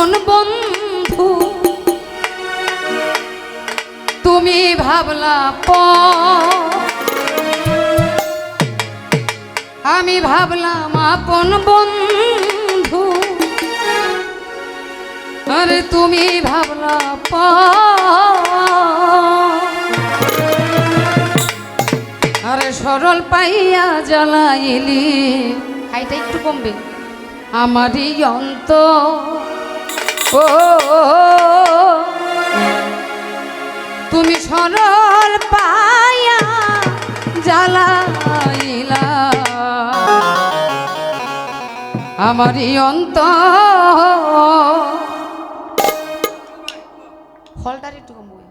আপন বন্ধু তুমি ভাবলা আমি ভাবলাম আপন বন্ধু আরে তুমি ভাবলা আরে সরল পাইয়া জ্বালাইলি হাইটা একটু কমবে আমারই অন্ত ও তুমি সরল পাইয়া জ্বালাইলা আমারই অন্ত ফলটার একটু কমবে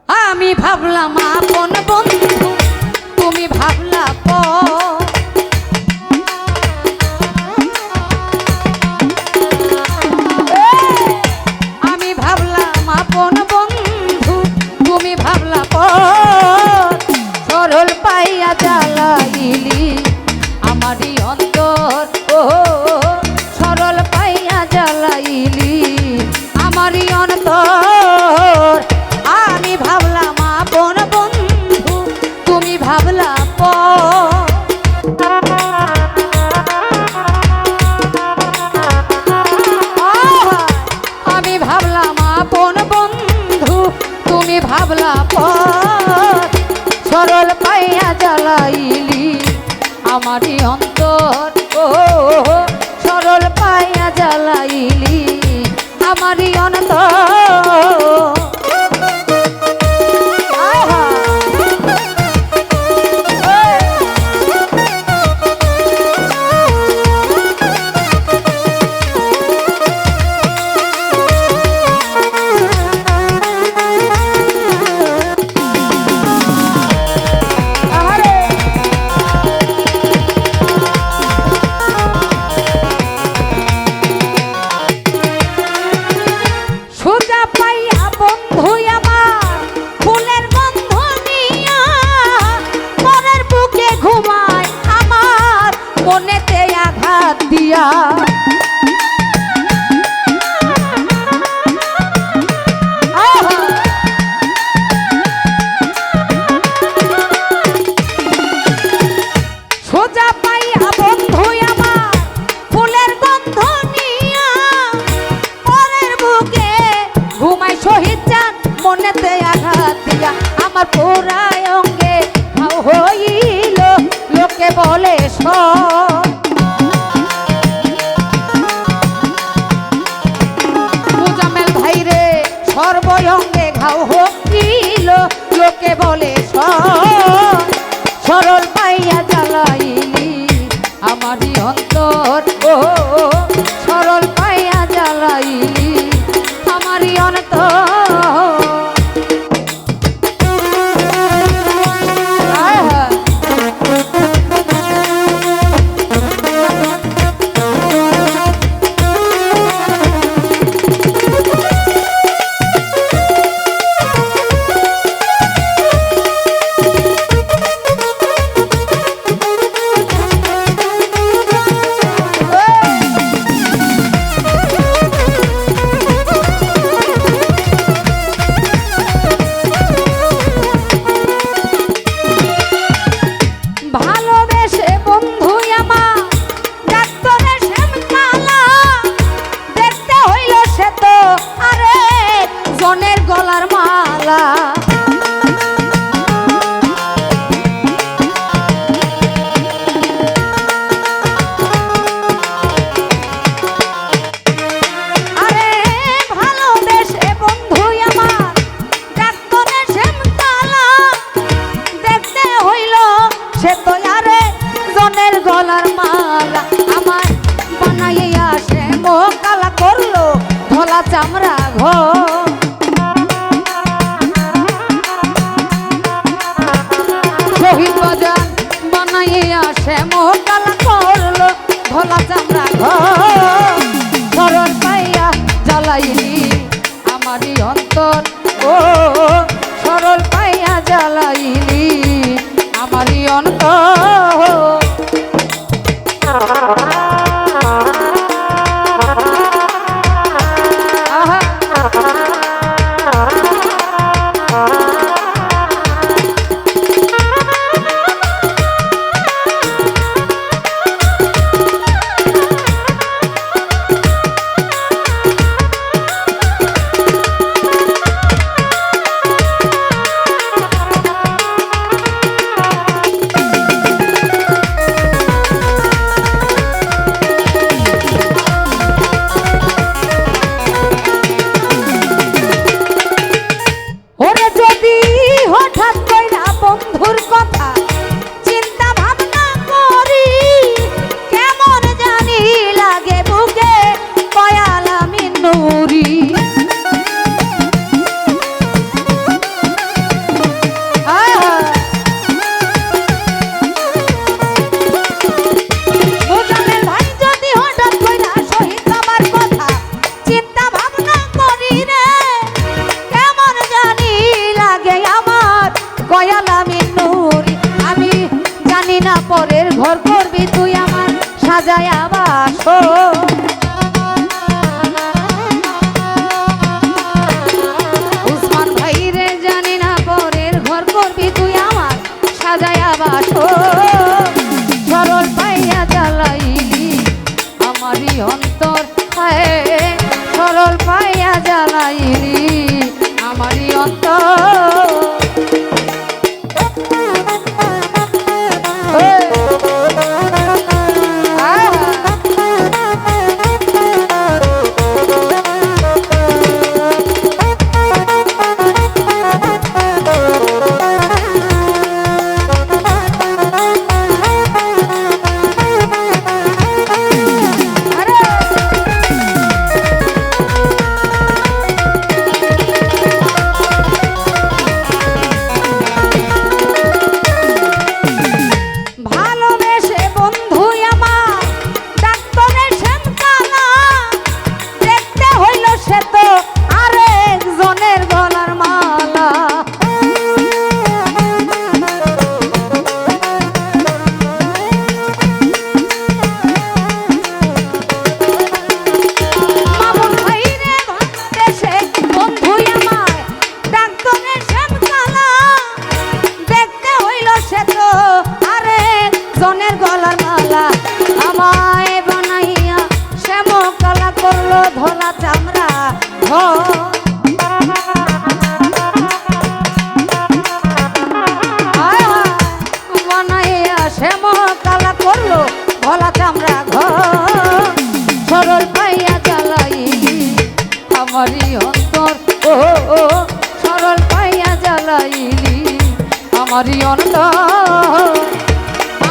আমি ভাবলাম আপন বন্ধু তুমি ভাবলা আমি ভাবলাম আপন বন্ধু তুমি ভাবলা সরল পাইয়া জ্বালাইলি আমারই অন্তর ও সরল পাইয়া জ্বালাইলি আমারই অন্তর আমি ভাবলাম আপন বন্ধু তুমি ভাবলা আমি ভাবলাম আপন বন্ধু তুমি ভাবলা সরল পাইয়া জ্বালাইলি আমারই অন্তর ও সরল পাইয়া জ্বালাইলি আমারই অন্তর মনেতে আঘাত দিয়া আমার পুরাই অঙ্গে ঘাও হইল লোকে বলে মুজামেল ভাই রে সর্বঙ্গে ঘাও হইল লোকে বলে সরল পাইয়া জ্বালাইলি আমারই অন্তর ও সরল পাইয়া জ্বালাইলি আমারই অন্তর চামড়া ঘর শহীদ বাজার বানাইয়া সে মোকালা করলো ভোলা চামড়া ঘর সরল পাইয়া জ্বালাইলি আমারই অন্তর ও সরল পাইয়া জ্বালাইলি আমারই অন্তর ঘর করবি তুই আমার সাজায়া বাসর। উসমান ভাই রে জানি না পরের ঘর করবি তুই আমার সাজায়া বাসর। সরল পাইয়া জ্বালাইলি আমারই অন্তর, হায় সরল পাইয়া জ্বালাইলি আমারই অন্তর। ধলা চামড়া বানাইয়া শ্যাম কালা করলো ধলা চামড়া ঘর। সরল পাইয়া জ্বালাইলি আমারই অন্তর, ও সরল পাইয়া জ্বালাইলি আমারই অন্তর।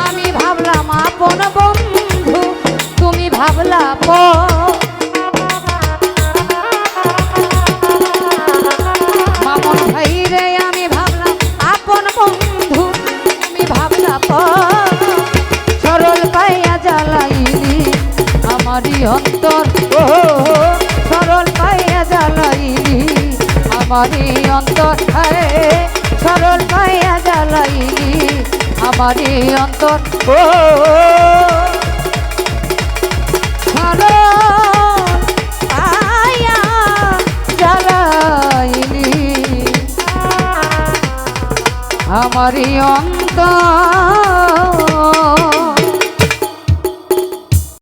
আমি ভাবলাম আপন বন্ধু, তুমি ভাবলা পর। মামন ভাই রে আমি ভাবলাম আপন বন্ধু, তুমি ভাবলা পর। সরল পাইয়া জ্বালাইলি আমারই অন্তর, ও সরল পাইয়া জ্বালাইলি আমারই অন্তর, সরল পাইয়া জ্বালাইলি আমারই অন্তর, ও সরল পাইয়া জ্বালাইলি আমারই অন্তর।